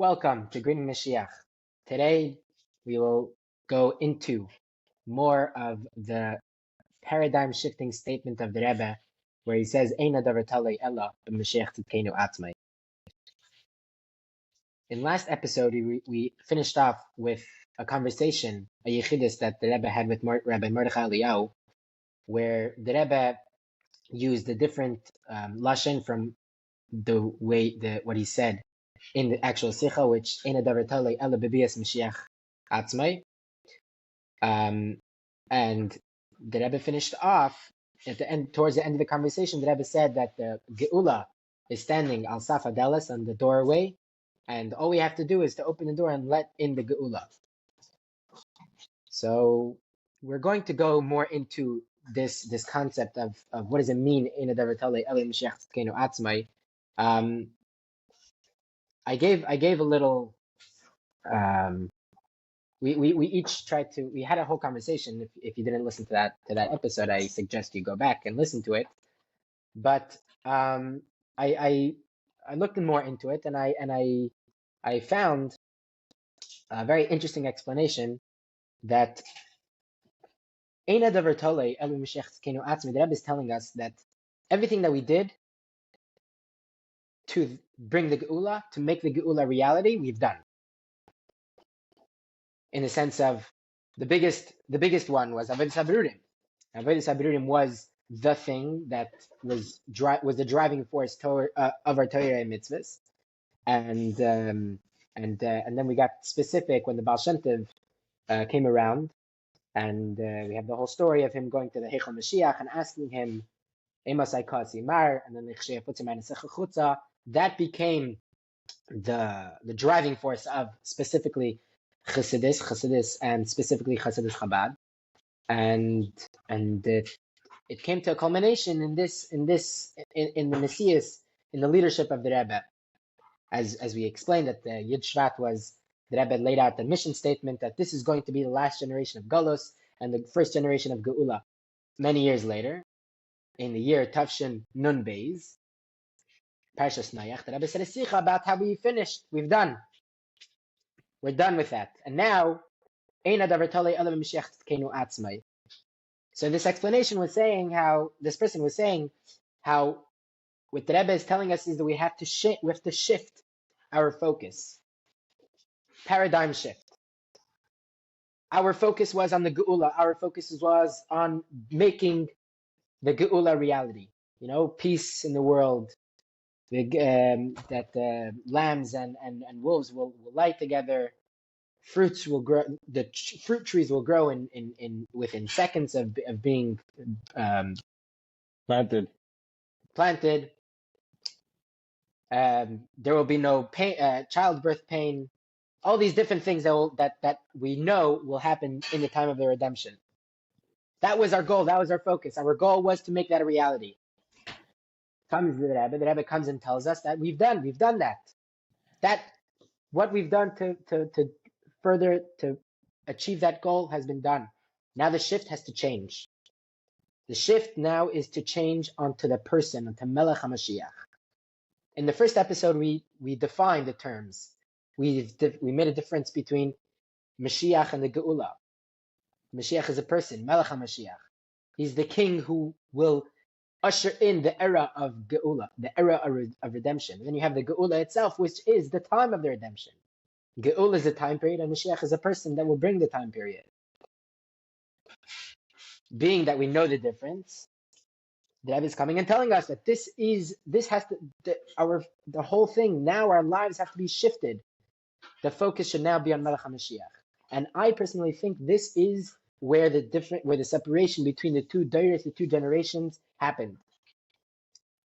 Welcome to Green Moshiach. Today we will go into more of the paradigm shifting statement of the Rebbe, where he says, Eina davar talei ella b'Mashiach tzidkeinu atzmai. In last episode, we finished off with a conversation, a yechidus that the Rebbe had with Rabbi Mordechai Eliyahu, where the Rebbe used a different lashon from the way what he said in the actual sicha, which Eina davar talei ella b'bias Mashiach atzmai. And the Rebbe finished off at the end, towards the end of the conversation. The Rebbe said that the Geula is standing al saf hadeles, on the doorway, and all we have to do is to open the door and let in the Geula. So we're going to go more into this concept of what does it mean in a davar talei ela Mashiach tzidkeinu atzmai. I gave a little. We each tried to. We had a whole conversation. If you didn't listen to that episode, I suggest you go back and listen to it. But I looked more into it, and I found a very interesting explanation that Eina davar talei ela Mashiach tzidkeinu atzmai. The Rebbe is telling us that everything that we did to bring the Geula, to make the Geula reality, we've done. In the sense of the biggest one was Avodas HaBerurim. Avodas HaBerurim was the thing that was the driving force of our Torah and mitzvahs, and then we got specific when the Baal Shem Tov came around, and we have the whole story of him going to the Heichal Moshiach and asking him, "Emasai Kasi Mar," and then the that became the driving force of specifically Chassidus, and specifically Chassidus Chabad, and it came to a culmination in the Messias, in the leadership of the Rebbe, as we explained that the Yud Shvat was the Rebbe laid out the mission statement that this is going to be the last generation of Galus and the first generation of Geula. Many years later, in the year Tavshin Nun Beis, Parshas Nayach, the Rebbe said a sicha about how we finished, we're done with that, and now Eina davar talei ela b'Mashiach tzidkeinu atzmai. So this explanation was saying how this person was saying how what the Rebbe is telling us is that we have to shift our focus, paradigm shift. Our focus was on the Geula. Our focus was on making the Geula reality. Peace in the world. That lambs and wolves will lie together. Fruits will grow. The fruit trees will grow in within seconds of being planted. There will be no pain, childbirth pain. All these different things that we know will happen in the time of the redemption. That was our goal. That was our focus. Our goal was to make that a reality. Comes the Rebbe. The Rebbe comes and tells us that we've done that. That what we've done to further to achieve that goal has been done. Now the shift has to change. The shift now is to change onto the person, onto Melech HaMashiach. In the first episode, we defined the terms. We made a difference between Mashiach and the Geula. Mashiach is a person, Melech HaMashiach. He's the king who will usher in the era of Geula, the era of redemption. And then you have the Geula itself, which is the time of the redemption. Geula is the time period, and Mashiach is a person that will bring the time period. Being that we know the difference, the Rebbe is coming and telling us that the whole thing, now our lives have to be shifted. The focus should now be on Melech HaMashiach. And I personally think this is where the separation between the two dairas, the two generations, happened.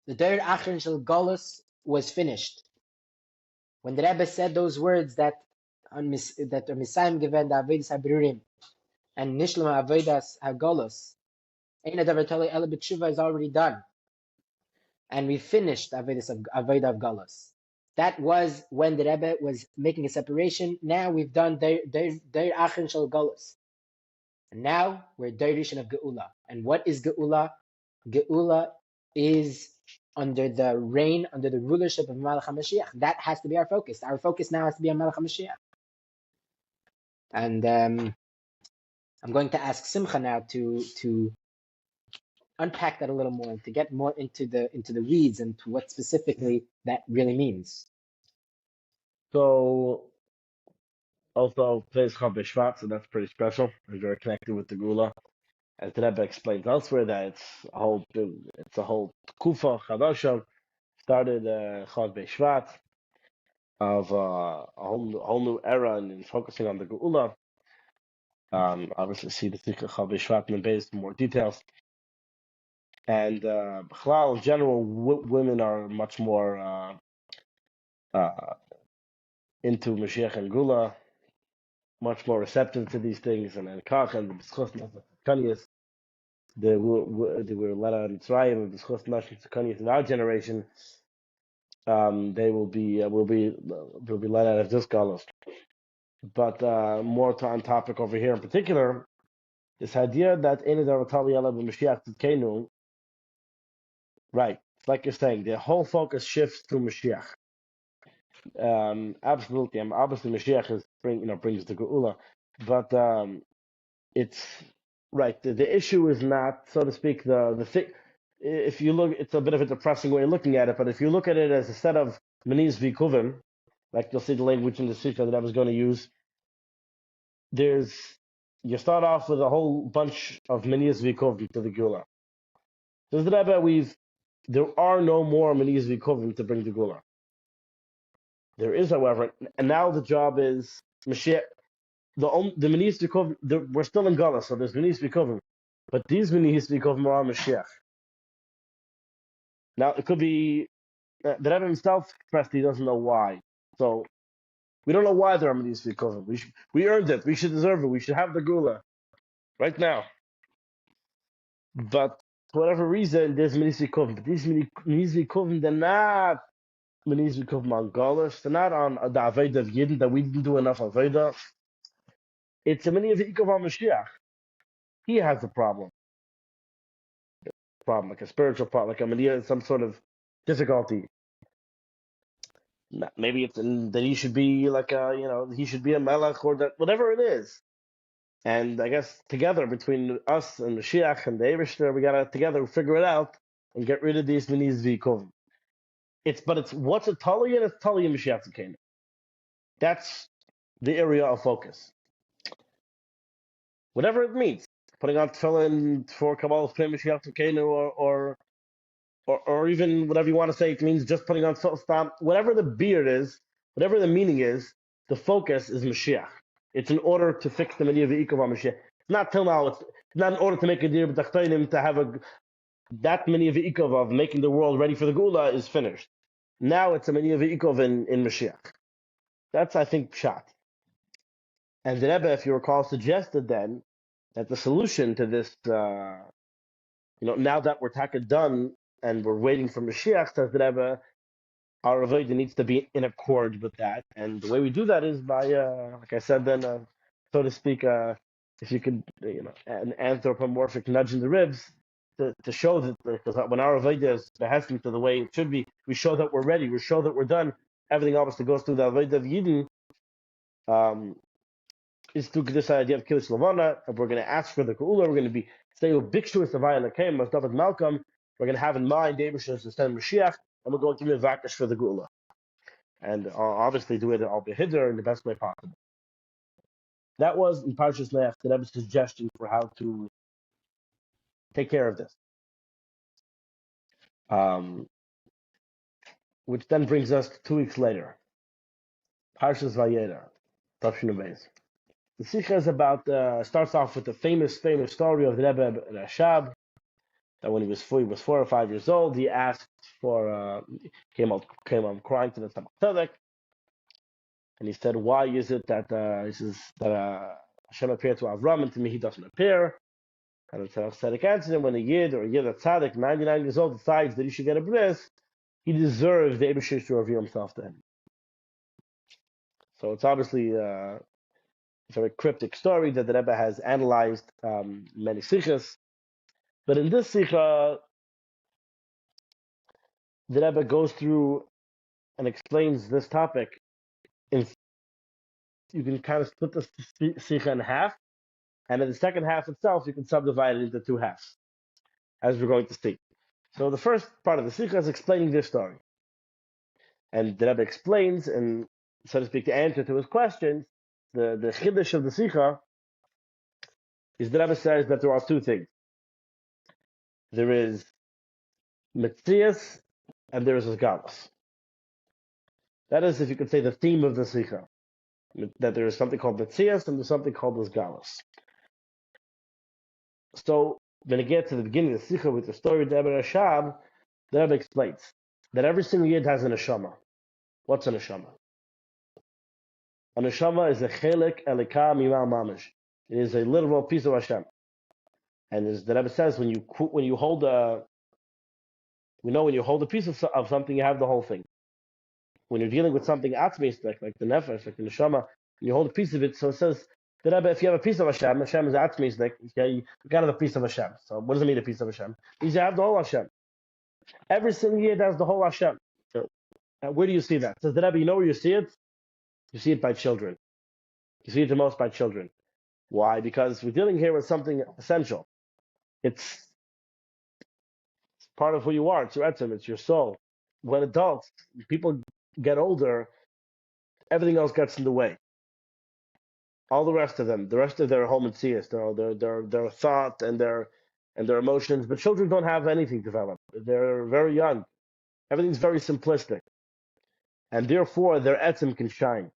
The dair Achron Shel Galus was finished. When the Rebbe said those words that Misayim given the Avodas HaBerurim and Nishlam Avodas HaGalus, Eina davar talei ela b'tshuva is already done, and we finished Avodah of Galus. That was when the Rebbe was making a separation. Now we've done dair Achron Shel Galus. And now we're Dairishan of Geula. And what is Geula? Geula is under the reign, under the rulership of Melech HaMashiach. That has to be our focus. Our focus now has to be on Melech HaMashiach. And I'm going to ask Simcha now to unpack that a little more and to get more into the weeds and to what specifically that really means. So also today's Chav B'Shvat, so that's pretty special. It's very connected with the Geula. As the Rebbe explains elsewhere, that it's a whole Kufa Chadasha started Chav B'Shvat of a whole new era and focusing on the Geula. Obviously, see the sicha Chav B'Shvat in the base for more details. And B'chlal, in general, women are much more into Moshiach and Geula, much more receptive to these things, and Kach and the B'schus Kanyas, they were let out in Mitzrayim and B'schus Kanyas in our generation. They will be let out of this galus. But more on topic over here in particular, this idea that Enidar Vatali Ela b'Mashiach Tzidkenu, right? Like you're saying, the whole focus shifts to Mashiach. Absolutely, obviously Mashiach brings the Geula, but it's right. The issue is not, so to speak, the thing. If you look, it's a bit of a depressing way of looking at it. But if you look at it as a set of Manis Vikuvim, like you'll see the language in the sicha that I was going to use, you start off with a whole bunch of Manis Vikuvim to the Geula. Says the Rebbe, there are no more Manis Vikuvim to bring the Geula. There is, however, and now the job is Mashiach. The Manis Vikuvim, we're still in Geula, so there's Manis Vikuvim, but these Manis Vikuvim are on Mashiach. Now it could be the Rebbe himself expressed he doesn't know why. So we don't know why there are Manis Vikuvim. We earned it. We should deserve it. We should have the Geula right now. But for whatever reason, there's Manis Vikuvim. But these Manis Vikuvim, they're not Manis Vikuvim on Gaulish. They're not on the Aveda of Yidden, that we didn't do enough Aveda. It's a Manis Vikuvim on Mashiach. He has a problem, like a spiritual problem, like a Manis, some sort of difficulty. Maybe it's that he should be like he should be a melech, or that whatever it is. And I guess together between us and Moshiach and the Eibishter, we gotta together figure it out and get rid of these Manis Vikuvim. But what's a Tali, and it's Tali and Moshiach Tzidkenu. That's the area of focus. Whatever it means, putting on tefillin for Kabbalah Moshiach Tzidkenu, or even whatever you want to say, it means just putting on stam. Whatever the beard is, whatever the meaning is, the focus is Mashiach. It's in order to fix the Mediyah V'ikov Mashiach. It's not till now. It's not in order to make a deal b'tachtainim to have that Mediyah V'ikov of making the world ready for the Geula is finished. Now it's a Mediyah V'ikov in Mashiach. That's, I think, pshat. And the Rebbe, if you recall, suggested then that the solution to this, now that we're taka done and we're waiting for Moshiach, says the Rebbe, our avodah needs to be in accord with that. And the way we do that is by, like I said then, so to speak, if you could, an anthropomorphic nudge in the ribs to show that, because when our avodah is behesting to the way it should be, we show that we're ready, we show that we're done. Everything obviously goes through the avodah of Yidden, is through this idea of Kilis Lavana, and we're going to ask for the Geula, we're going to be saying, Bikshu is the Vayla Kem, as David Malcolm, we're going to have in mind Eibishter to send Moshiach, and we're going to be Mevakash for the Geula. And obviously do it all behidder in the best way possible. That was in Parshas Vayeira, the Rebbe's suggestion for how to take care of this. Which then brings us to 2 weeks later. Parshas Vayeira, Tafshin Beis. The sicha is about, starts off with the famous story of the Rebbe Rashab, that when he was 4 or 5 years old, he asked for, came out crying to the Tzemach Tzedek, and he said, why is it that Hashem appeared to Avram and to me he doesn't appear? And the Tzemach Tzedek answered him, when a Yid Tzaddik, 99 years old, decides that he should get a bris, he deserves the Eibishter to reveal himself to him. So it's obviously a very cryptic story that the Rebbe has analyzed many sichas. But in this sicha, the Rebbe goes through and explains this topic. In You can kind of split the sicha in half, and in the second half itself, you can subdivide it into two halves, as we're going to see. So the first part of the sicha is explaining this story, and the Rebbe explains, and so to speak, the answer to his questions. The chiddush of the sicha is the Rebbe says that there are two things. There is Metzias and there is Galus. That is, if you could say, the theme of the sicha. That there is something called Metzias and there's something called Galus. So when it gets to the beginning of the sicha with the story of the Rebbe Rashab, the Rebbe explains that every single yid has a neshama. What's a neshama? A neshama is a chelik elika mimal mamish. It is a literal piece of Hashem. And as the Rebbe says, when you hold a piece of something, you have the whole thing. When you're dealing with something atzmis, like the nefesh, like the neshama, you hold a piece of it. So it says the Rebbe, if you have a piece of Hashem, Hashem is atzmis, like you got to have a piece of Hashem. So what does it mean, a piece of Hashem? It means you have the whole Hashem. Every single year has the whole Hashem. So, where do you see that? Says the Rebbe, you know where you see it? You see it by children. You see it the most by children. Why? Because we're dealing here with something essential. It's part of who you are. It's your etzem. It's your soul. When adults, people get older, everything else gets in the way. All the rest of them, the rest of their home and seers, their thought and their emotions. But children don't have anything developed. They're very young. Everything's very simplistic, and therefore their etzem can shine.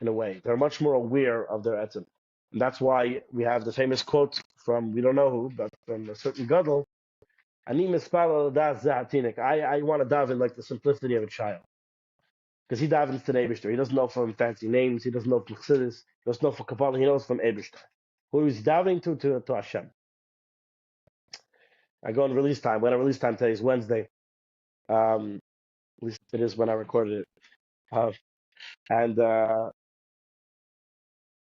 In a way, they're much more aware of their etzem, and that's why we have the famous quote from we don't know who, but from a certain gadol. Ani mispal das zahatinik. I want to daven like the simplicity of a child. Because he davens to the Eibishter. He doesn't know from fancy names. He doesn't know from Chassidus. He doesn't know from Kabbalah. He knows from Eibishter. Who is davening to Hashem. I go on release time. When I release time today is Wednesday. At least it is when I recorded it. And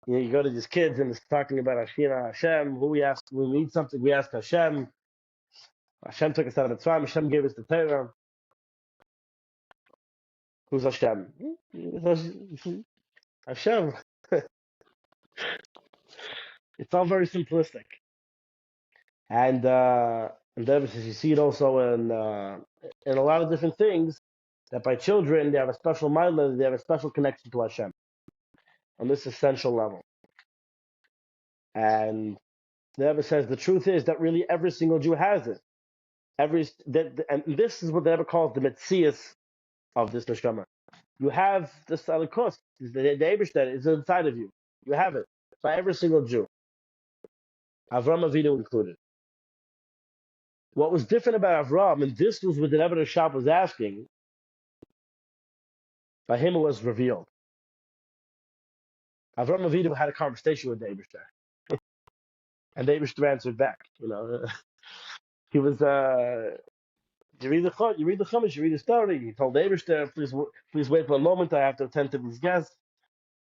you go to these kids and it's talking about Hashem. Who we ask, when we need something, we ask Hashem. Hashem took us out of the Mitzrayim. Hashem gave us the Torah. Who's Hashem? Hashem. It's all very simplistic. And you see it also in a lot of different things, that by children, they have a special mind, they have a special connection to Hashem on this essential level. And the Rebbe says the truth is that really every single Jew has it. And this is what the Rebbe calls the metzias of this neshama. You have this alikos, the Eibishter is inside of you. You have it by every single Jew, Avram Avinu included. What was different about Avram, and this was what the Rebbe Rashab was asking, by him it was revealed. Avram Avinu had a conversation with the Eibishter, and the Eibishter answered back. He was. You read the Chumash, you read the story. He told the Eibishter, please wait for a moment. I have to attend to these guests.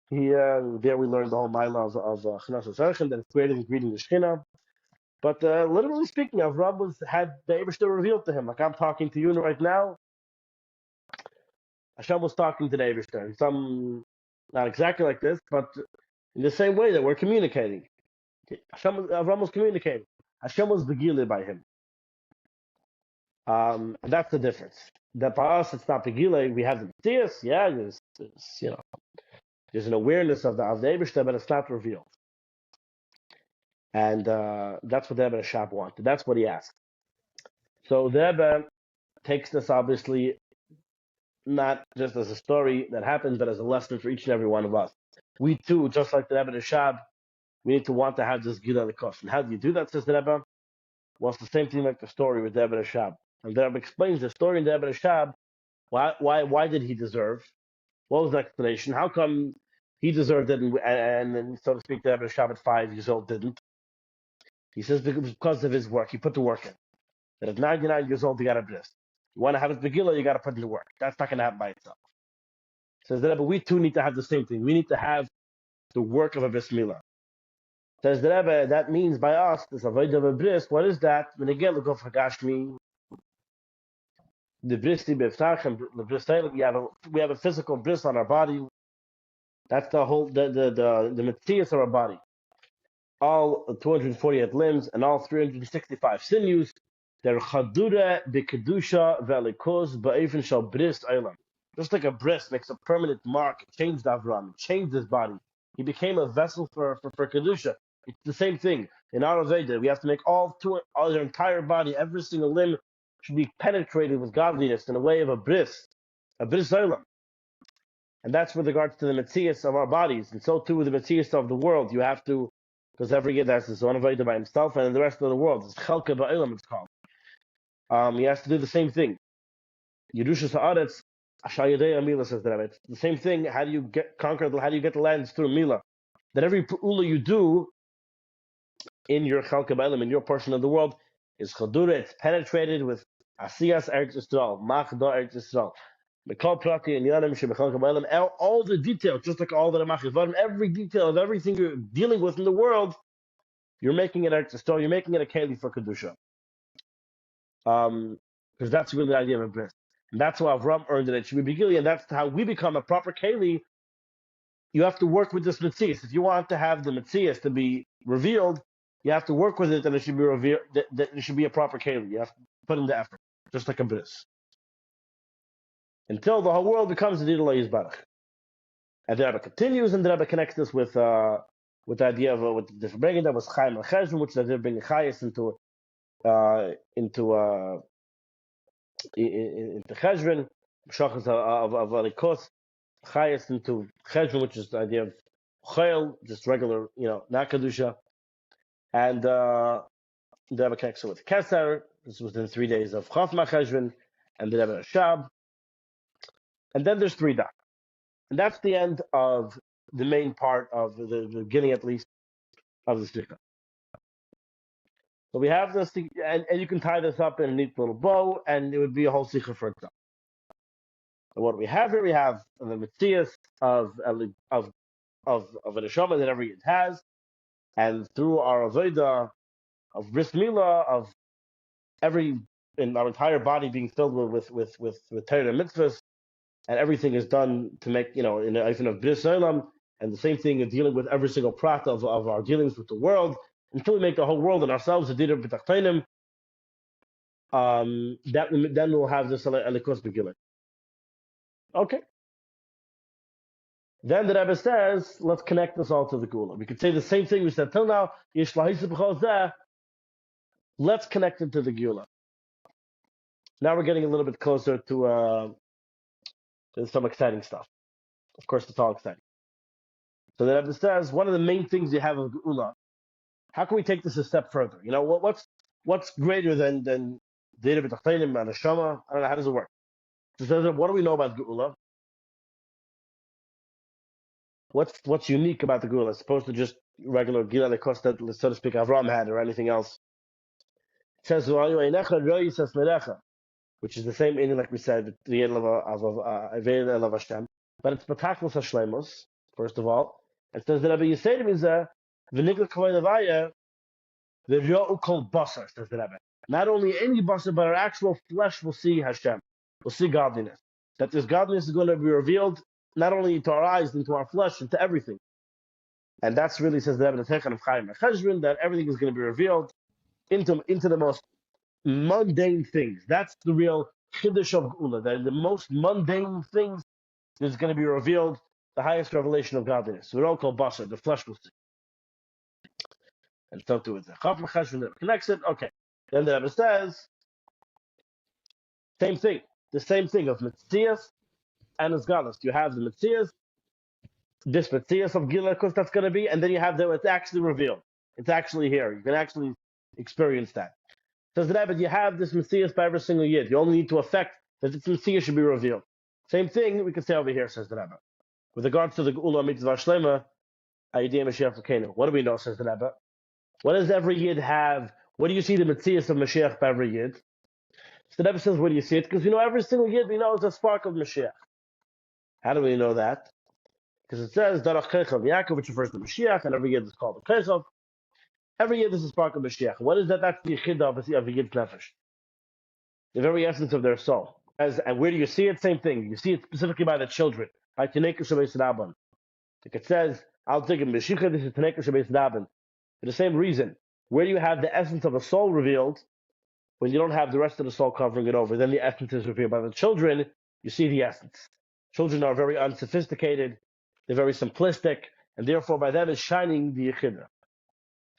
There we learned the whole mila of Chnas Tzarechim, that it's created and greeting the Shechina. But literally speaking, Avram had the Eibishter revealed to him. Like I'm talking to you right now. Hashem was talking to the Eibishter. Not exactly like this, but in the same way that we're communicating. Avram was communicating. Hashem was begila by him. And that's the difference. That by us, it's not begila. We have the Matthias. Yeah, there's an awareness of the Eibishter, but it's not revealed. And that's what the Rebbe Rashab wanted. That's what he asked. So the Rebbe takes this obviously not just as a story that happens, but as a lesson for each and every one of us. We too, just like the Rebbe Rashab, we need to want to have this Geula Lekos. And how do you do that, says the Rebbe? Well, it's the same thing like the story with the Rebbe Rashab. And the Rebbe explains the story in the Rebbe Rashab. Why did he deserve? What was the explanation? How come he deserved it and so to speak, the Rebbe Rashab at 5 years old didn't? He says because of his work. He put the work in. That at 99 years old, he got a bris. You want to have his begillah, you got to put in the work. That's not going to happen by itself. Says the Rebbe, we too need to have the same thing. We need to have the work of a bris milah. Says the Rebbe, that means by us, this avodah of a bris, what is that? When again, look over Gashmi, The bristi beftachem, the bris, we have a physical bris on our body. That's the whole the Matthias of our body. All 248 limbs and all 365 sinews. They're chadura bekedusha velikos ba'efin shal bris eilam. Just like a bris makes a permanent mark, it changed Avram, it changed his body. He became a vessel for kedusha. It's the same thing in our Veda. We have to make all their entire body, every single limb should be penetrated with godliness in a way of a bris eilam. And that's with regards to the Metzias of our bodies, and so too with the Metzias of the world. You have to, because every year there's his own Veda by himself, and in the rest of the world, it's Chalka Ba'ilam, it's called. He has to do the same thing. Yerusha Sa'aretz, Ashayadei Amila, says the Rebbe. It's the same thing. How do you get the lands through Mila? That every Pu'ula you do in your Chalka Ba'ilam, in your portion of the world, is Chadura, it's penetrated with Asiyas Eretz Yisrael, Machda Eretz Yisrael. All the details, just like all the Ramach, every detail of everything you're dealing with in the world, you're making it a story, you're making it a keli for Kedusha. Because that's really the idea of a bris. And that's why Avram earned it. It should be Begili, and that's how we become a proper keli. You have to work with this Metzias. If you want to have the Metzias to be revealed, you have to work with it, and it should be revealed, that it should be a proper keli. You have to put in the effort, just like a bris. Until the whole world becomes the Didullah Yizbarach. And the Rebbe continues, and the Rebbe connects this with the idea of with the bringing that was Chaim al Cheshvan, which is bringing Chayes into Cheshvan, Shachas of Alikos, Chayes into Cheshvan, which is the idea of Goel, just regular, not Kedusha. And the Rebbe connects it with Keser. This was within 3 days of Chafma Cheshvan, and the Rebbe Shab. And then there's 3 dots. And that's the end of the main part of the beginning, at least, of the sicha. So we have this, and you can tie this up in a neat little bow, and it would be a whole sicha for itself. And what we have here, we have the Metzias of an neshama that every Yid has, and through our avodah of bris milah, of in our entire body being filled with Torah and mitzvahs, and everything is done to make, in the Eifin of Bris Olam, and the same thing in dealing with every single prat of our dealings with the world, until we make the whole world and ourselves a Dira B'Tachtonim, then we'll have this Alikos Begillah. Okay. Then the Rebbe says, let's connect this all to the Geula. We could say the same thing we said till now, let's connect it to the Geula. Now we're getting a little bit closer to some exciting stuff. Of course, it's all exciting. So the Rebbe says, one of the main things you have of Geula, how can we take this a step further? What's greater than Dira B'Tachtonim and Neshama? I don't know, how does it work? So what do we know about Geula? What's unique about the Geula as opposed to just regular Gila Lekos that, so to speak, Avram had or anything else? It says, which is the same meaning like we said, the end of Hashem. But it's Bataklos Hashlemos, first of all. It says that Rebbe Yisrael is the Nigla Kavay Levaya, the Ryo'u Kol Basar, says the Rebbe. Not only any Basar, but our actual flesh will see Hashem, will see godliness. That this godliness is going to be revealed not only to our eyes, into our flesh, into everything. And that's really, says the Rebbe, the Techan of Chaim HaCheshvan, that everything is going to be revealed into the most mundane things. That's the real Chiddush of Geula, that the most mundane things is going to be revealed, the highest revelation of godliness. We're all called Basar, the flesh will see. And so too with the Chav HaCheshvan that connects it. Okay. Then the Rebbe says, same thing. The same thing of Metzias and as godless. You have the Metzias, this Metzias of Gila, of course, that's going to be, and then you have it's actually revealed. It's actually here. You can actually experience that. Says the Rebbe, you have this Metzias by every single Yid. You only need to affect that this Metzias should be revealed. Same thing we can say over here, says the Rebbe. With regards to the Geula Mitzvah Shlema, Ayidei Moshiach L'Keinu. What do we know, says the Rebbe? What does every Yid have? What do you see the Metzias of Moshiach by every Yid? So the Rebbe says, where do you see it? Because every single Yid we know is a spark of Moshiach. How do we know that? Because it says Darach Kechav Yaakov, which refers to Moshiach, and every Yid is called a Kechav. Every Yid is a spark of Moshiach. What is that? That's the Yichida of a Yid's nefesh, the very essence of their soul. And where do you see it? Same thing. You see it specifically by the children. By Tineka Shabbos Rabban. Like it says, I'll take a Moshiach, this is Tineka Shabbos Rabban. For the same reason, where do you have the essence of a soul revealed when you don't have the rest of the soul covering it over? Then the essence is revealed. By the children, you see the essence. Children are very unsophisticated, they're very simplistic, and therefore by them is shining the Yechidra,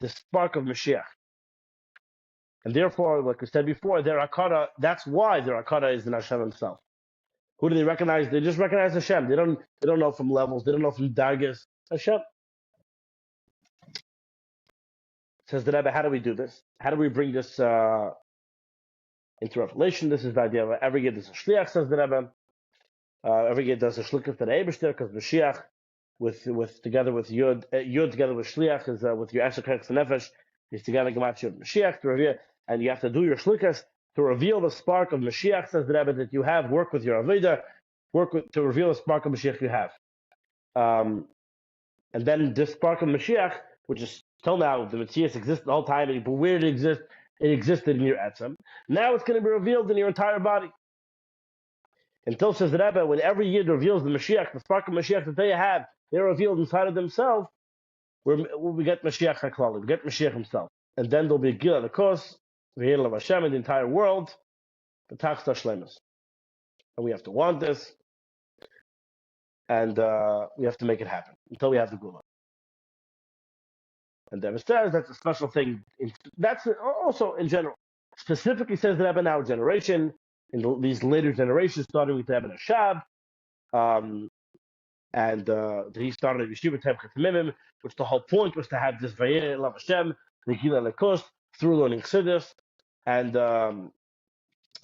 the spark of Moshiach. And therefore, like I said before, their Akara, that's why their Akara is in Hashem himself. Who do they recognize? They just recognize Hashem. They don't know from levels, they don't know from Dargas. Hashem. Says the Rebbe, how do we do this? How do we bring this into revelation? This is the idea of every year there's a shliach, says the Rebbe. Every year there's a shliach to the Eibishter, because Moshiach, with together with Yud together with shliach is with your Esher Kech Nefesh, is together Gemat Yud Moshiach to reveal, and you have to do your shlichas to reveal the spark of Moshiach, says the Rebbe, that you have. Work with your Avodah, to reveal the spark of Moshiach you have. And then this spark of Moshiach, which is till now, the Matthias existed the whole time, but where did it exist? It existed in your Etzem. Now it's going to be revealed in your entire body. Until, says the Rebbe, when every Yid reveals the Mashiach, the spark of Mashiach that they have, they're revealed inside of themselves, we get Mashiach HaKlali, we get Mashiach himself. And then there'll be a Geula, the course, Vayeira of Hashem in the entire world, the Tachta Shlemus. And we have to want this, and we have to make it happen until we have the Geula. And then it says that's a special thing. That's also in general. Specifically says the Rebbe in our generation, in these later generations, starting with the Rebbe Shab, and he started Yeshiva Temchat Mimim, which the whole point was to have this Vayeira Lav Hashem, the Geula Lekos, through learning Chassidus, and the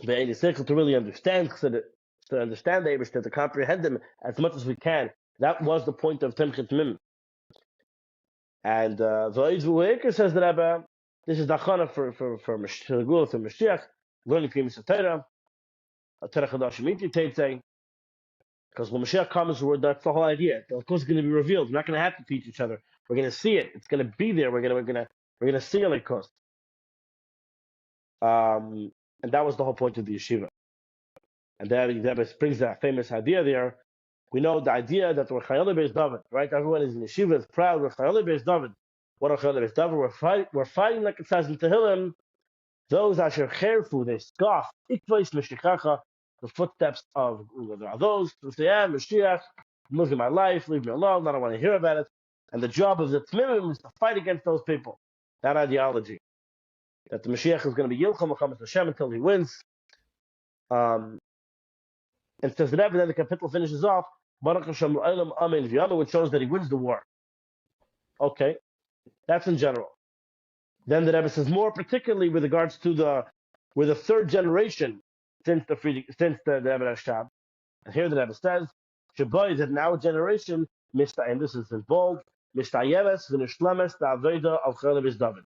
Ein Cycle to really understand Chassidus, to understand the Eibishter, to comprehend them as much as we can. That was the point of Temchat Mimim. And the Vayeira says the Rebbe, this is the Achana for the Goel, for Moshiach, learning Primus Torah, Torah Chadashim Iti Teitzei. Because when Moshiach comes, that's the whole idea. Of course, it's going to be revealed. We're not going to have to teach each other. We're going to see it. It's going to be there. We're going to see it like course. And that was the whole point of the yeshiva. And that brings that famous idea there. We know the idea that we're Chayil Beis David, right? Everyone is in yeshiva, is proud. We're Chayil Beis David. What are Chayil Beis David? We're fighting, like it says in Tehillim. Those asher cherfu, they scoff. Ikvais Meshichacha, the footsteps of those who say, Moshiach, I'm losing my life, leave me alone, I don't want to hear about it. And the job of the Tmimim is to fight against those people. That ideology. That the Moshiach is going to be Yilcham Mechamas Hashem until he wins. And says the Rebbe, then the capital finishes off, Baruch Hashem L'Olam Amen V'Yanu, which shows that he wins the war. Okay, that's in general. Then the Rebbe says more particularly with regards to we're the third generation since the Rebbe Rashab. And here the Rebbe says, Shabai is in our generation, and this is in bold, Mishtayeves v'nishlemes the Avodah of Chayil Beis David.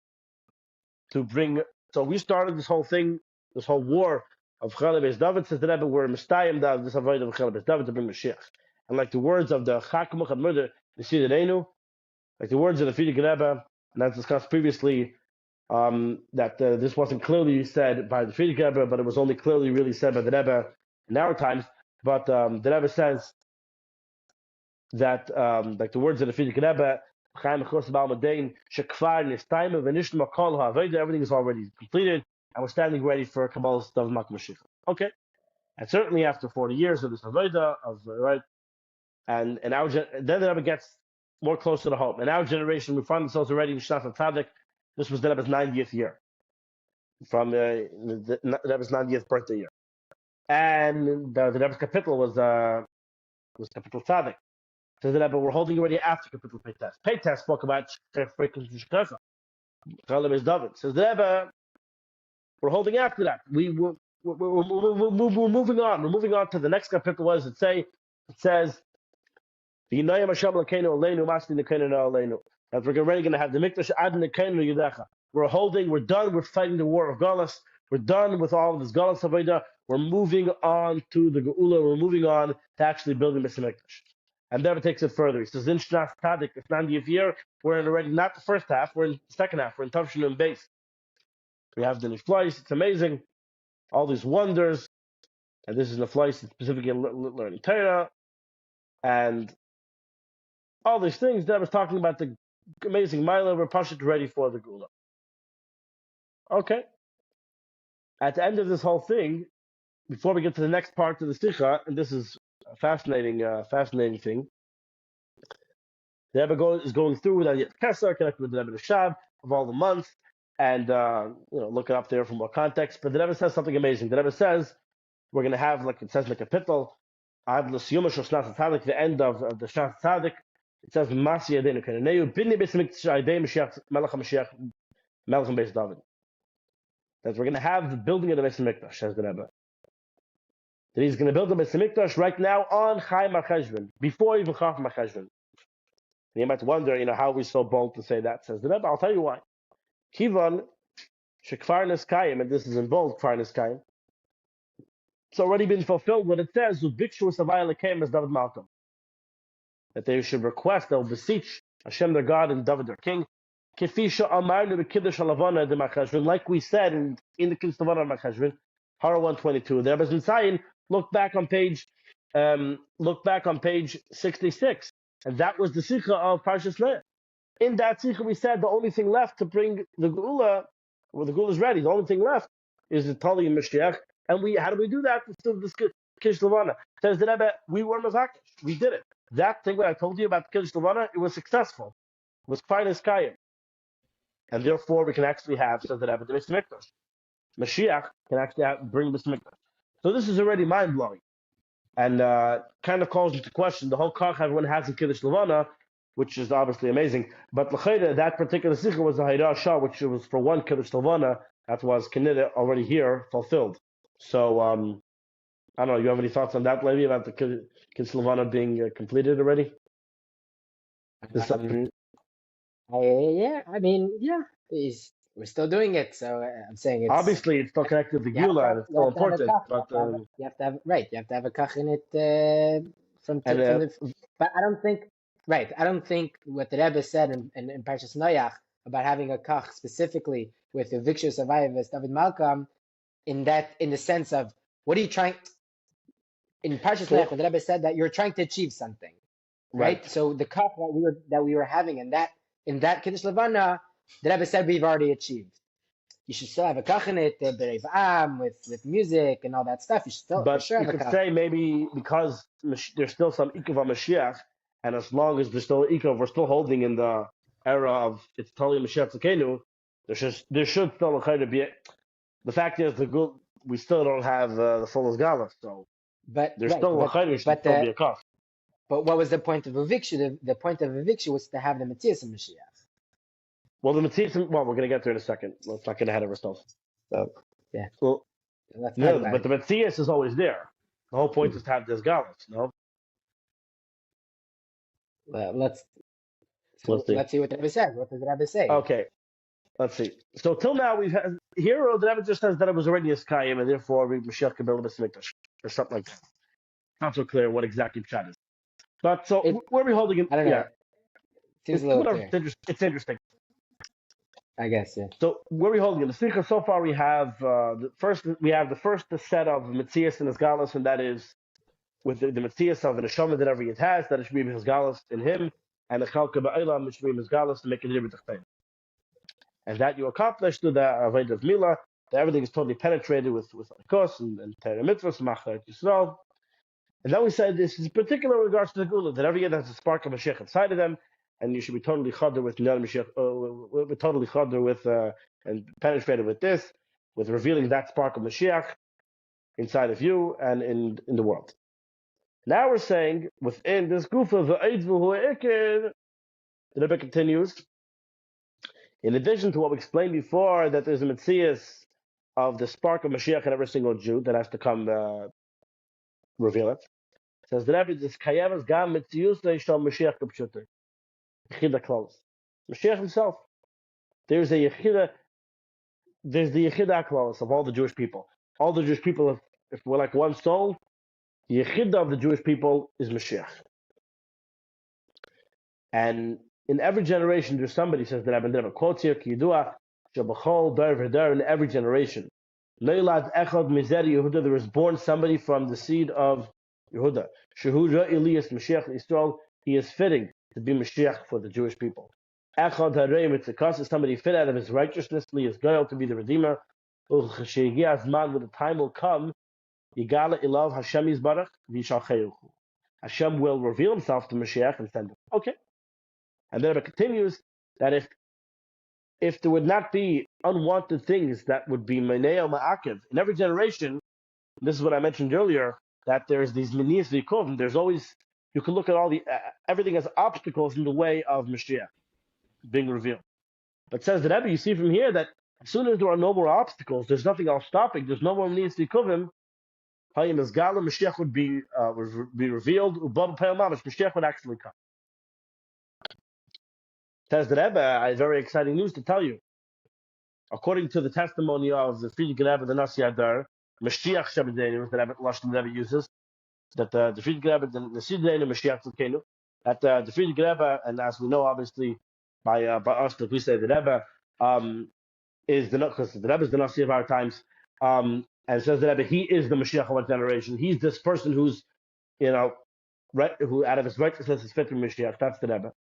So we started this whole thing, this whole war of Chayil Beis David, says the Rebbe, we're Mishtayem this Avodah of Chayil Beis David to bring Moshiach. And like the words of the Chakim Chad Murder, the Siderenu, like the words of the Frierdiker Rebbe, and that's discussed previously, that this wasn't clearly said by the Frierdiker Rebbe, but it was only clearly really said by the Rebbe in our times. But the Rebbe says that, like the words of the Frierdiker Rebbe, everything is already completed, and we're standing ready for Kabbalah's Dav Mak Mashiach. Okay, and certainly after 40 years of this Avodah, right, and then the Rebbe gets more close to the home. In our generation, we find ourselves already in Shnat Tzadik. This was the Rebbe's 90th year, from the Rebbe's 90th birthday year, and the Rebbe's capital was capital Tzadik. So the Rebbe, we're holding already after capital Peites. Peites spoke about freaking Shechasa, Chayil Beis David. So the Rebbe, we're holding after that. We're moving on. We're moving on to the next capital. What does it say? It says, that we're already going to have the Mikdash Ad Nekenu Yudecha. We're done, we're fighting the war of Galus. We're done with all of this Galus Avodah. We're moving on to the Geula. We're moving on to actually building the Mikdash. And Rebbe takes it further. He says, in Shnat Tzadik, the 90th year, we're in already not the first half, we're in the second half, we're in Tavshin and base. We have the Niflais, it's amazing. All these wonders. And this is the flight specifically learning Torah, and all these things that was talking about the amazing Mila were Pashat ready for the Geula. Okay. At the end of this whole thing, before we get to the next part of the sicha, and this is a fascinating thing, the Rebbe is going through with Aliyat Kesar, connected with the Rebbe Shab of all the months, and look it up there for more context. But the Rebbe says something amazing. The Rebbe says we're going to have, like it says in the kapitel, Ad l'siyuma shel Shnas Tzadik, the end of the Shnas Tzadik. It says Masi Yadeinu Kenaneu Bini Beis Hamikdash Ayidei Mashiach Melech HaMashiach Melech Beis David. That we're going to have the building of the Beis Hamikdash, says the Rebbe. That he's going to build the Beis Hamikdash right now on Chai Macheshvan, before even Chaf Macheshvan. And you might wonder, how we're so bold to say that, says the Rebbe. I'll tell you why. Kivan Shekfar Neskayim, and this is in bold, Kfar Neskayim. It's already been fulfilled when it says, Ubikshu Savaya Lekem as David Malcolm. That they should request, they'll beseech Hashem their God and David their king. Kefisha Amarnu B'Kiddush Halavana de Macheshvan, like we said in the Kiddush Halavana of Macheshvan, Hara 122. The Rebbe's Messiah, look back on page 66, and that was the sicha of Parshas Vayeira. In that sicha, we said the only thing left to bring the Geula, well, the Geula is ready. The only thing left is the Tali and Moshiach. And how do we do that? Still this Kiddush Levana. Says the Rebbe, we were Mazakish. We did it. That thing that I told you about Kiddush Levana, it was successful. It was fine as Kayim. And therefore, we can actually have, says the Rebbe, the Beis Hamikdash. Moshiach can actually bring Beis Hamikdash. So this is already mind-blowing. And kind of calls into question the whole Kach everyone has in Kiddush Levana, which is obviously amazing. But l'chayda, that particular sicha was the Hayrah Shah, which was for one Kiddush Levana, that was Kinida already here, fulfilled. So, I don't know, you have any thoughts on that, Levi, about the Kiddush Levana being completed already? We're still doing it, so I'm saying it's obviously it's still connected to Geula and it's still important. But you have to have a kach in it but I don't think what the Rebbe said in Parshas Noach about having a kach specifically with the Vikshu Savayim David Malcolm in the sense of what are you trying in Parshas Noach when the Rebbe said that you're trying to achieve something, right? So the kach that we were having in that Kiddush Levana, the Rebbe said we've already achieved. You should still have a kach in it, Berev Am, with music and all that stuff. You should still, but for sure, you could say maybe because there's still some Ikav Mashiach, and as long as there's still Ikav, we're still holding in the era of it's totally Mashiach Tzekenu, there should still be. The fact is, we still don't have the full Galas, so there's still a should still be a kach. But what was the point of Evikshu? The point of Evikshu was to have the Matthias and Mashiach. Well, the Matthias, we're going to get there in a second. Let's not get ahead of ourselves. So, yeah. Well, but the Matthias is always there. The whole point is to have this Galas, no? Let's see what the Rebbe says. What does the Rebbe say? Okay, let's see. So till now we've had here the Rebbe just says that it was already a Skayim, and therefore Mashiach can build a Beis Hamikdash or something like that. Not so clear what exactly Pshat is. But so where are we holding it? I don't know. Yeah. Seems a little clear. It's interesting. I guess, yeah. So where are we holding it? The sicha so far we have the first set of Matthias and his Galas, and that is with the Matthias of the Neshama that every Yid has, that it should be his Galas in him, and the Chalka Ba'elam, which should be his Galas to make it Rebbe Tachpein. And that you accomplish through the Avodah of Mila, that everything is totally penetrated with Kos and Torah Mitzvahs, Machar Yisrael. And then we said this is particular in regards to the Geula, that every Yid has a spark of Mashiach inside of them, and you should be totally chadar with Mashiach, totally chadar with and penetrated with this, with revealing that spark of Mashiach inside of you and in the world. Now we're saying within this gufa the Eidvu the Rebbe continues. In addition to what we explained before, that there's a Matthias of the spark of Mashiach in every single Jew that has to come reveal it. Says the Rebbe, this Kayavas Gam Matthias Leishal Mashiach Kapshuter. Yechida close. Moshiach himself. There's the Yechida close of all the Jewish people. All the Jewish people, if we're like one soul, the Yechida of the Jewish people is Moshiach. And in every generation, there's somebody, says the Rebbe, quotes here, Kiyidua, Shabachol, Dar V'Dar, in every generation. Neilad echad mizeri Yehuda, there was born somebody from the seed of Yehuda. Shehuda Elias Mashiach Yisrael, he is fitting to be Mashiach for the Jewish people. Echad harei mitzakas is somebody fit out of his righteousness, Elias Goel to be the Redeemer. Uchashegia Azman, when the time will come, Yigala Ilav Hashem Yisbarach V'Yishalcheuchu. Hashem will reveal himself to Mashiach and send him. Okay. And then it continues that if there would not be unwanted things that would be Meneo Ma'akiv, in every generation, this is what I mentioned earlier, that there's these Menias V'Yikov, there's always, you can look at all the, everything as obstacles in the way of Mashiach being revealed. But says the Rebbe, you see from here that as soon as there are no more obstacles, there's nothing else stopping, there's no more Menias V'Yikovim, Hayim as Gala, Mashiach would be revealed, Ubab Payal Mamash, Mashiach would actually come. Says the Rebbe, I have very exciting news to tell you. According to the testimony of the Friedrich Rebbe, the Nasi Adar, Mashiach Shabbatenu, the Rebbe Lashon Rebbe uses, that the Friedrich Rebbe, the Nasi Adar, Mashiach Tzidkenu, that the Friedrich Rebbe, and as we know, obviously, by us, that we say the Rebbe, is the, because the Rebbe is the Nasi of our times, and says the Rebbe, he is the Mashiach of our generation. He's this person who's, right, who out of his righteousness is fit to Mashiach. That's the Rebbe.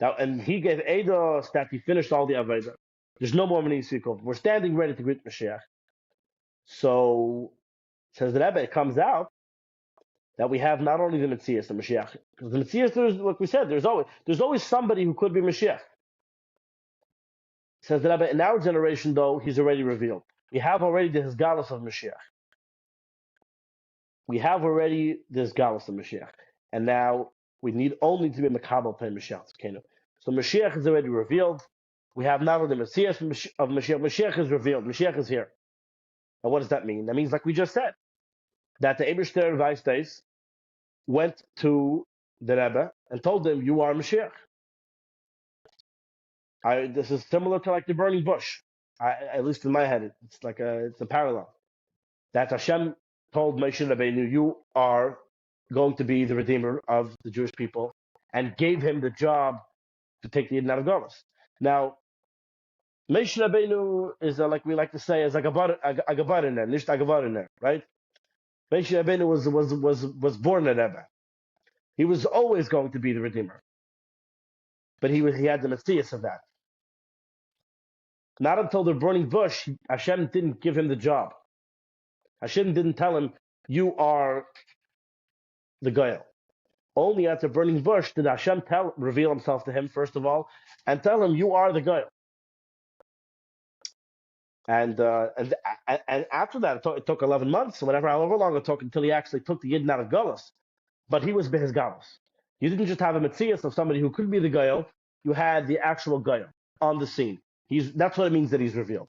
Now, and he gave Eidos that he finished all the Aveda. There's no more Menias V'Yikov. We're standing ready to greet Mashiach. So, says the Rebbe, it comes out that we have not only the Metzias, the Mashiach, because the Metzias, there's, like we said, there's always somebody who could be Mashiach. Says the Rebbe, in our generation, though, he's already revealed. We have already the Hisgalus of Mashiach. We have already this Galus of Mashiach. And now we need only to be Makabal Pei Mashiach. So Mashiach is already revealed. We have now the Messiah of Mashiach. Mashiach is revealed. Mashiach is here. And what does that mean? That means, like we just said, that the Eberster Weistes went to the Rebbe and told him, you are Mashiach. This is similar to like the burning bush. At least in my head, it's a parallel. That Hashem told Moshe Rabbeinu, you are going to be the Redeemer of the Jewish people, and gave him the job to take the Yidden out of Golos. Now, Moshe Rabbeinu is, like we like to say, is a Agavariner, nicht Agavariner, right? Moshe Rabbeinu was born a Rebbe. He was always going to be the Redeemer. But he had the Metzias of that. Not until the burning bush, Hashem didn't give him the job. Hashem didn't tell him, you are the Goel. Only at the burning bush did Hashem reveal himself to him, first of all, and tell him, you are the Goel. And after that, it took 11 months, or however long it took, until he actually took the Yidden out of Golos. But he was Behis Galos. You didn't just have a Metzias of somebody who could be the Goel, you had the actual Goel on the scene. That's what it means that he's revealed.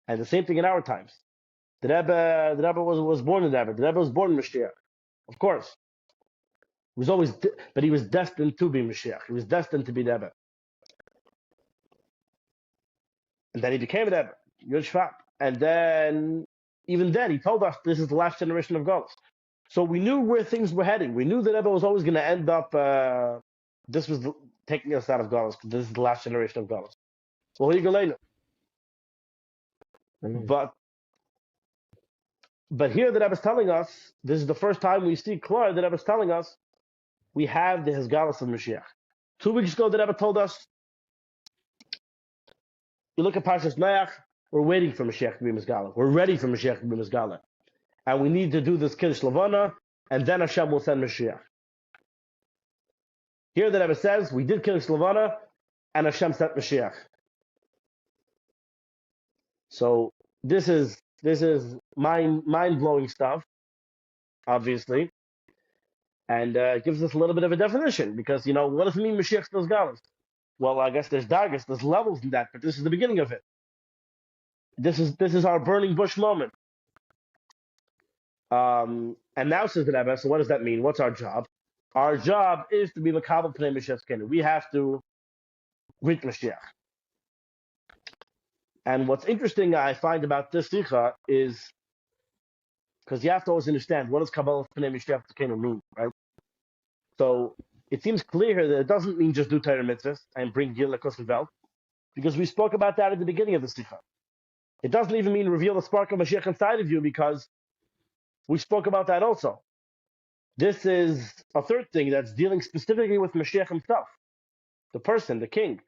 And the same thing in our times. The Rebbe was born in Rebbe. The Rebbe was born in Mashiach. Of course. He was but he was destined to be Mashiach. He was destined to be Rebbe. And then he became a Rebbe. Yud Shvat. And then, even then, he told us this is the last generation of Golos. So we knew where things were heading. We knew that Rebbe was always going to end up, this was taking us out of Golos, because this is the last generation of Golos. Well, but here the Rebbe is telling us, this is the first time we see clear, the Rebbe is telling us, we have the Hisgalus of Moshiach. 2 weeks ago, the Rebbe told us, you look at Parshas Vayeira, we're waiting for Moshiach to be Mizgala. We're ready for Moshiach to be Mizgala. And we need to do this Kiddush Levana, and then Hashem will send Moshiach. Here the Rebbe says, we did Kiddush Levana, and Hashem sent Moshiach. So this is mind-blowing stuff, obviously, and it gives us a little bit of a definition, because, what does it mean Mashiach does Galas? Well, I guess there's dargas, there's levels in that, but this is the beginning of it. This is our burning bush moment. And now says the Rebbe, so what does that mean? What's our job? Our job is to be Makabel Pnei Mashiach. We have to greet Mashiach. And what's interesting I find about this sicha is, because you have to always understand, what does Kabbalah Pnei Mashiach mean, right? So it seems clear here that it doesn't mean just do Torah mitzvahs and bring Geula Kos Velt, because we spoke about that at the beginning of the sicha. It doesn't even mean reveal the spark of Mashiach inside of you, because we spoke about that also. This is a third thing that's dealing specifically with Mashiach himself, the person, the king,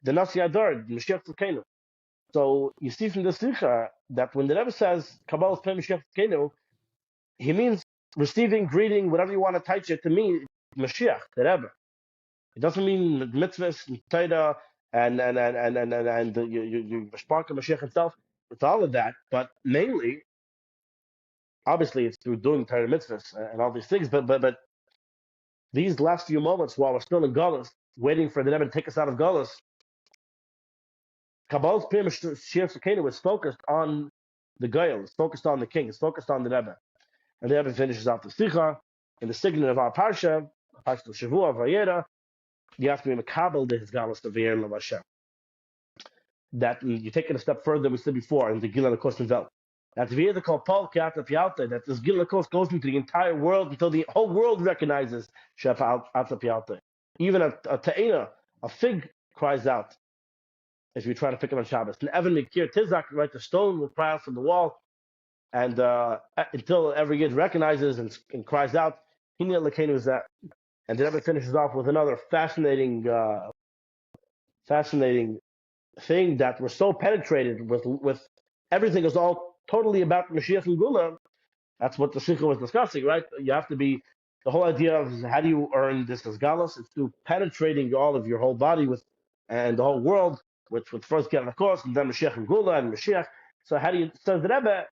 the Nasi Adar, Mashiach Tzidkenu. So you see from the sicha that when the Rebbe says Kabbalah Pnei Mashiach Tzidkenu, he means receiving, greeting, whatever you want to touch it to me, Mashiach, the Rebbe. It doesn't mean mitzvahs and Torah and you spark of Mashiach himself. It's all of that, but mainly, obviously, it's through doing Torah mitzvahs and all these things. But these last few moments while we're still in Golas, waiting for the Rebbe to take us out of Golas, Kabbalah's Pnei Mashiach Tzidkenu was focused on the Goel, it's focused on the king, it's focused on the Rebbe. And the Rebbe finishes off the sicha in the signet of our Parshas Vayeira, Vayeira. You have to be mekabel to his galus of Vayeira of Hashem. That you take it a step further than we said before in the Geula of Kos Novel. That Vayeira called Paul Kiata Pialta, that this Geula of Kos goes into the entire world until the whole world recognizes Shef Ata Pialta. Even a ta'ina, a fig, cries out as we try to pick it on Shabbos. And Evan Mikir Tizak, right, the stone will cry out from the wall. And until every Yid recognizes and cries out, Hina Lekenu is that. And the Rebbe finishes off with another fascinating thing that we're so penetrated with everything is all totally about Moshiach and Geula. That's what the sicha was discussing, right? You have to be, the whole idea of how do you earn this as galus? It's through penetrating all of your whole body with and the whole world, which would first get on the course, and then Moshiach and Geula and Moshiach. So how do you, says the Rebbe,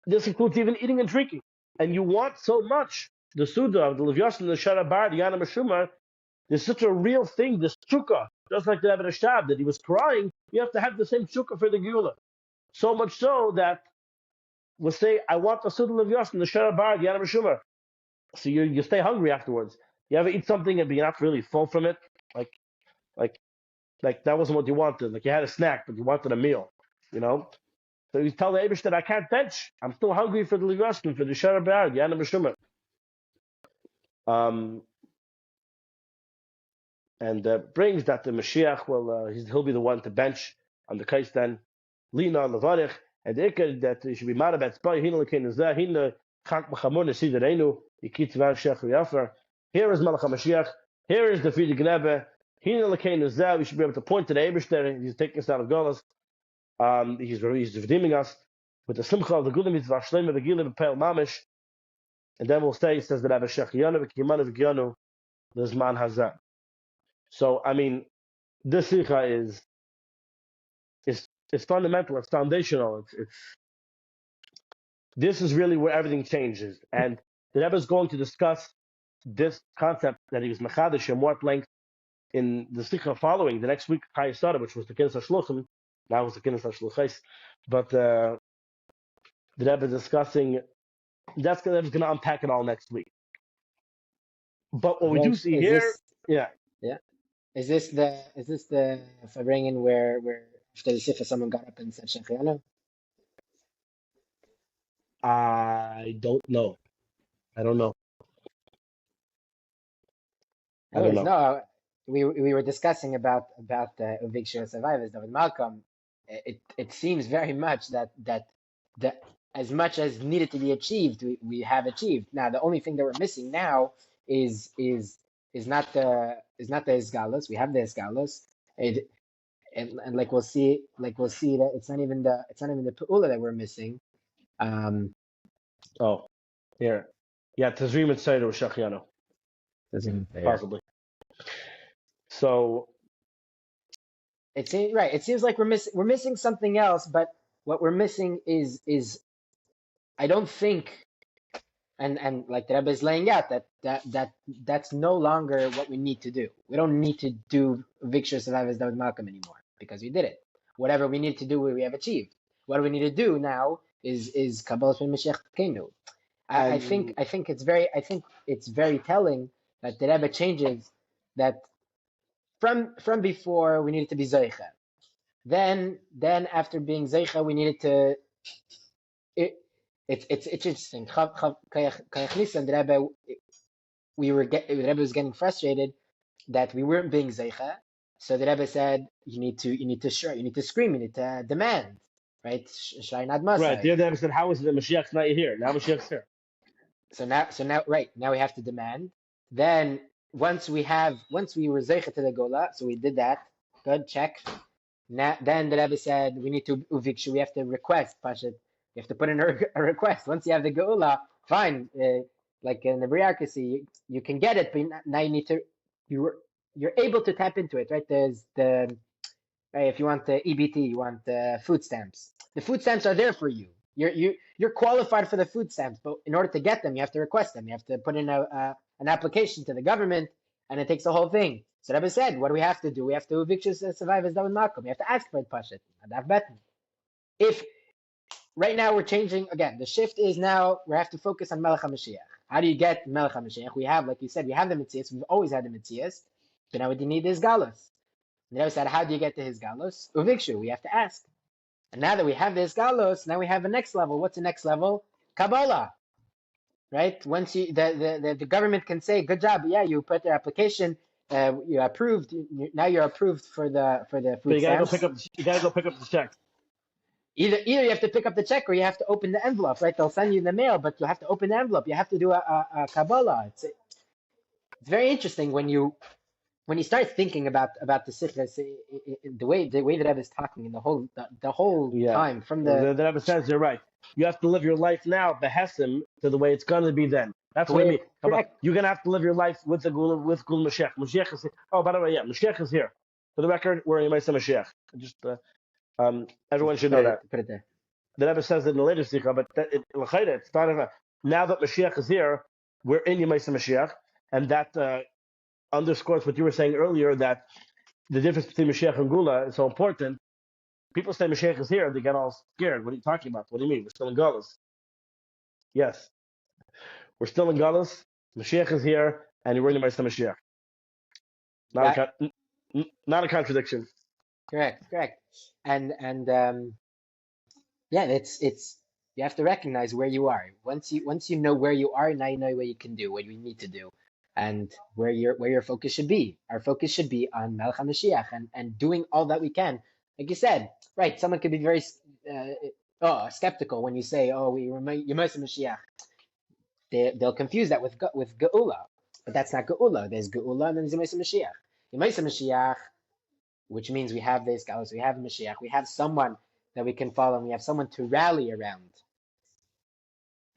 this includes even eating and drinking. And you want so much the Suda of the Levyasin, the Sharabar, the Yana Meshumar. There's such a real thing, this tshuka, just like the Rebbe Rashab, that he was crying. You have to have the same tshuka for the Geula. So much so that we'll say, I want the Suda Levyasin, the Sharabar, the Yana Meshumar. So you stay hungry afterwards. You ever eat something and you're not really full from it? Like that wasn't what you wanted. Like you had a snack, but you wanted a meal, you know? So you tell the Abish that I can't bench. I'm still hungry for the Levyasin, for the Sharabar, the Yana Meshumar. And brings that the Mashiach will he'll be the one to bench on the case then Lina Levarich and the Iker that he should be mad about Spy Hina Lekin is there Hina Chak B'Chamor Nesiderenu Yikit Var Shech Yafer. Here is Malach Mashiach. Here is the Friedrich Rebbe. Hina Lekin is there. We should be able to point to the Eibush there. He's taking us out of Golas. He's redeeming us with the Simcha of the Geula Mitzvah Shleima V'Gila V'Peil Mamish. And then we'll say, says the Rebbe Shech Yanu V'Kimanu V'Gyanu L'Zman Hazeh. So I mean, this sicha is fundamental. It's foundational. This is really where everything changes. And the Rebbe is going to discuss this concept that he was mechadish in more at length in the sicha following the next week, Chayesara, which was the Kinnis HaShluchim. Now it's the Kinnis HaShluchais. But the Rebbe is discussing. That's going to unpack it all next week. But what we do see here, yeah. Is this the Fabringen where after the sifa someone got up and said Shechianu? I don't know. I don't know. No, we were discussing about the Uvik survivors, David Malcolm. It seems very much that as much as needed to be achieved, we have achieved. Now the only thing that we're missing now is not the Esgalos. We have the Esgalos. And like we'll see that it's not even the Pe'ula that we're missing. Oh, here. Yeah, Tazrim and Seder with Shachiano. Possibly. So it seems right. It seems like we're missing something else, but what we're missing is I don't think, and like the Rebbe is laying out that's no longer what we need to do. We don't need to do Victor Survivors David Malcolm anymore because we did it. Whatever we need to do, we have achieved. What we need to do now is Kabbalah Pnei Mashiach Tzidkenu. I think it's very telling that the Rebbe changes that from before we needed to be Zeicha. Then after being Zeicha we needed to it's interesting. The Rebbe was getting frustrated that we weren't being Zeicha. So the Rebbe said you need to scream, you need to demand. right? Shlai Nad Right. Masai. The other Rebbe said, how is it that Mashiach's not here? Now Mashiach's here. Now we have to demand. Then once we were zeicha to the Gola, so we did that. Good, check. Now, then the Rebbe said we need to uvikshu. We have to request Pashat. You have to put in a request. Once you have the Geula, fine. Like in the bureaucracy, you can get it, but now you need to. You're able to tap into it, right? There's the if you want the EBT, you want the food stamps. The food stamps are there for you. You're qualified for the food stamps, but in order to get them, you have to request them. You have to put in an application to the government, and it takes the whole thing. So Rebbe said, what do we have to do? We have to evict survivors that would not come. We have to ask for it, Pashat. If right now we're changing again, the shift is now we have to focus on Melech HaMashiach. How do you get Melech HaMashiach? We have, like you said, we have the Metzias. We've always had the Metzias. But now what you need is Galus. And the Rebbe said, how do you get to his Galus? Uvikshu, we have to ask. And now that we have this Galus, now we have the next level. What's the next level? Kabbalah. Right? Once the government can say, good job, yeah, you put the application, you're approved. Now you're approved for the food stamps. You gotta go pick up the check. Either you have to pick up the check or you have to open the envelope, right? They'll send you the mail, but you have to open the envelope. You have to do a Kabbalah. It's very interesting when you start thinking about the sicha, the way the Rebbe is talking in the whole time from the Rebbe says you're right. You have to live your life now, behesim, to the way it's gonna be then. That's what I mean. You're gonna have to live your life with the Geula, with Geula Moshiach. Moshiach is here. Oh, by the way, yeah, Moshiach is here. For the record, we're in Yemaisa Moshiach. Just everyone should know that. Put it there. The Rebbe says it in the later sicha, but it's starting now that Moshiach is here, we're in Yemaisa Moshiach, and that underscores what you were saying earlier, that the difference between Moshiach and Geula is so important. People say Moshiach is here, they get all scared. What are you talking about? What do you mean? We're still in Galus. Yes. We're still in Galus. Moshiach is here, and we're in the Moshiach. Not a contradiction. Correct. And yeah, it's you have to recognize where you are. Once you know where you are, now you know what you can do, what you need to do, and where your focus should be. Our focus should be on Melech HaMashiach and doing all that we can. Like you said, right? Someone could be very skeptical when you say, "Oh, we Yemaisa Mashiach." They'll confuse that with Geula, but that's not Geula. There's Geula and then there's Yemaisa Mashiach. Yemaisa Mashiach, which means we have this Galus, we have Moshiach, we have someone that we can follow, and we have someone to rally around.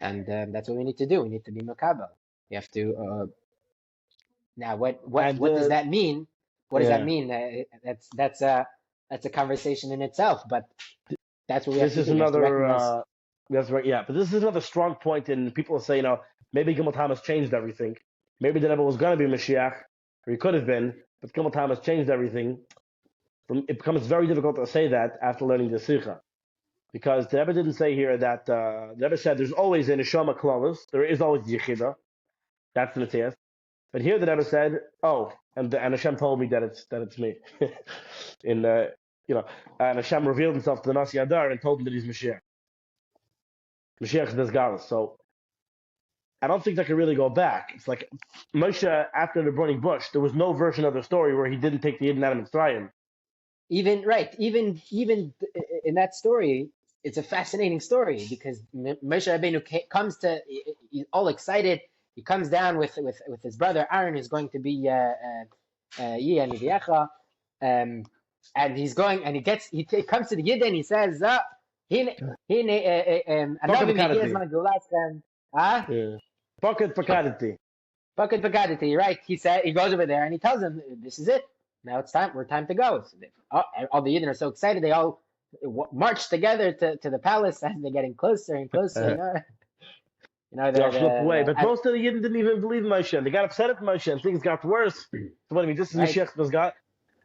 And that's what we need to do. We need to be Makabel. We have to. Now, what does that mean? What does that mean? That's a conversation in itself. But that's what we have to do. That's right. Yeah, but this is another strong point. And people say, maybe Gimel Thomas changed everything. Maybe the Rebbe was going to be Moshiach, or he could have been, but Gimel Thomas changed everything. It becomes very difficult to say that after learning the sicha, because the Rebbe didn't say here that the Rebbe said there's always a neshama klaus, there is always yichida. That's the Matthias. But here the Rebbe said, and Hashem told me that it's me. And Hashem revealed himself to the Nasi Adar and told him that he's Mashiach. Mashiach is Galus. So I don't think that can really go back. It's like Moshe after the burning bush. There was no version of the story where he didn't take the Yidden out of Mitzrayim. Even in that story, it's a fascinating story because Moshe Rabbeinu comes to, he's all excited. He comes down with his brother Aaron, who's going to be Yiyah and he's going and he comes to the Yidden and he says, Pocket Pakadati, right? He goes over there and he tells him, this is it. Now it's time. We're time to go. So all the Yidden are so excited. They all march together to the palace as they're getting closer and closer. They'll slip away. But most of the Yidden didn't even believe Moshe. They got upset at Moshe, and things got worse. So what I mean, this is Mashiach Bezgalus.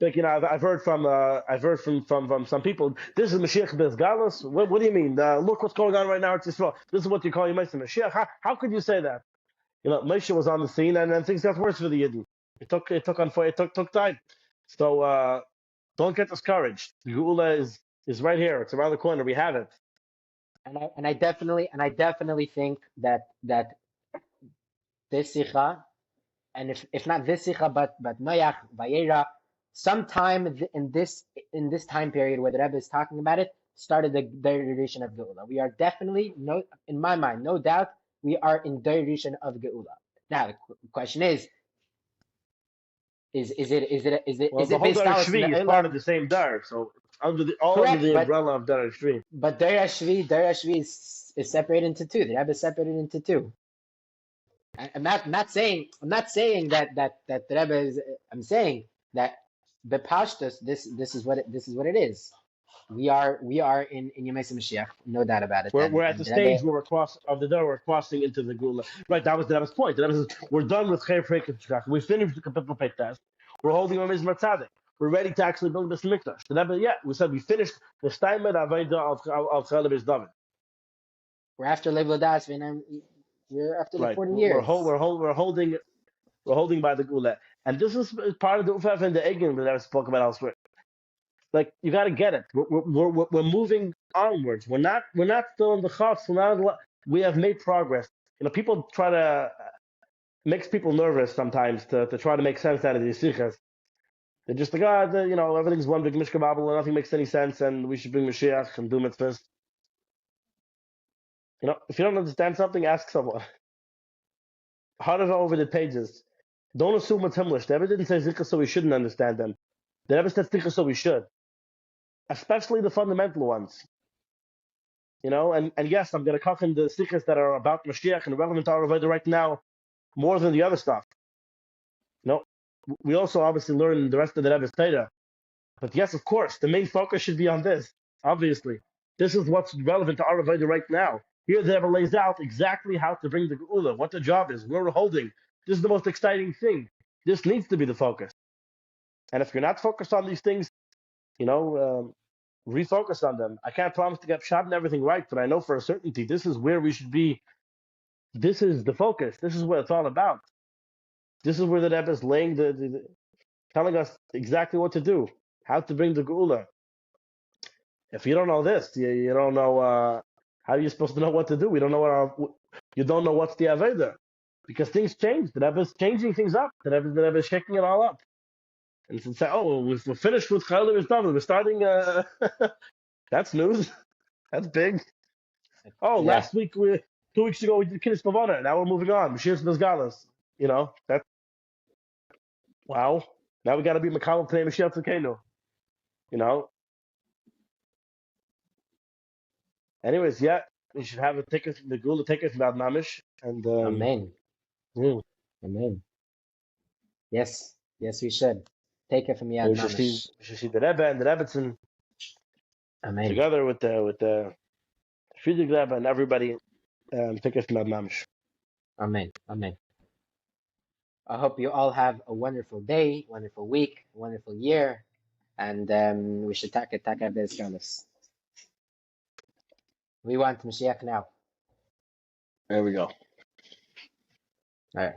Like I've heard from some people. This is Mashiach Bezgalus. What do you mean? Look what's going on right now. This is what you call Mashiach. How could you say that? Moshe was on the scene, and then things got worse for the Yidden. It took time. So don't get discouraged. The Geula is right here. It's around the corner. We have it. And I definitely think that this sicha, and if not this sicha, but Noach, Vayeira, sometime in this time period where the Rebbe is talking about it, started the derivation of Geula. We are definitely, no, in my mind, no doubt, we are in derivation of Geula. Now the question is Well, the it whole based Dar out in the Shvi is part of Olam? the same Dar, so all under Correct, the but umbrella of Dar Shvi. Dar Shvi is separated into two. The Rebbe is separated into two. I'm not saying that the Rebbe is. I'm saying that the Pashtus. This is what it is. We are in Yemei Moshiach, no doubt about it. We're at the The Rebbe, stage where we're crossing into the Geula. Right, that was the Rebbe's point. The Rebbe says, we're done with Chayr Freik and Shkach. We finished the Kapitel Peit test. We're holding on Mizmar Tzaddik. We're ready to actually build this Mikdash. The Rebbe, we said we finished the Steinmet Aveda of Chaleb is David. we're after Lev Ladas, we're after the Right, 40 years. we're holding by the Geula, and this is part of the Ufaf and the Egin that I spoke about elsewhere. Like, you got to get it. We're moving onwards. We're not still in the chutz. We have made progress. People try to makes people nervous sometimes to try to make sense out of these sichas. They're just like, everything's one big mishka babel and nothing makes any sense, and we should bring Moshiach and do mitzvahs. If you don't understand something, ask someone. Harder over the pages. Don't assume it's Himmlish. The Rebbe didn't say sichas so we shouldn't understand them. The Rebbe said sichas so we should. Especially the fundamental ones. And yes, I'm going to cover in the sichas that are about Moshiach and relevant to our Avodah right now more than the other stuff. We also obviously learn the rest of the Rebbe's Torah. But yes, of course, the main focus should be on this. Obviously, this is what's relevant to our Avodah right now. Here the Rebbe lays out exactly how to bring the Geula, what the job is, where we're holding. This is the most exciting thing. This needs to be the focus. And if you're not focused on these things, refocus on them. I can't promise to get shot and everything right, but I know for a certainty this is where we should be. This is the focus. This is what it's all about. This is where the Rebbe is laying telling us exactly what to do, how to bring the Geula. If you don't know this, you don't know how you're supposed to know what to do. We don't know you don't know what's the Aveda, because things change. The Rebbe is changing things up. The Rebbe is shaking it all up. And to say, we're finished with Chayil is done. We're starting. That's news. That's big. Last week 2 weeks ago we did Kiddush Levana. Now we're moving on. Moshiach Galas. That's wow. Now we got to be Makal Pnei Moshiach Tzidkeinu. Anyways, we should have the Geula ticket from Mamish, and Amen. Amen. Yes, we should take it from Yad Mamish. We should see the Rebbe and the Rebbetzin together with the Friedrich Rebbe and everybody, take it from Yad Mamish. Amen. I hope you all have a wonderful day, wonderful week, wonderful year, and we should take this Galas. We want Moshiach now. There we go. All right.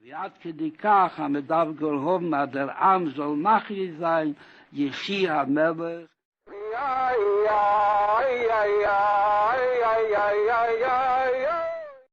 ועד כדי כך המדב גולהום מהדר עם זול מחי זין יחי המלך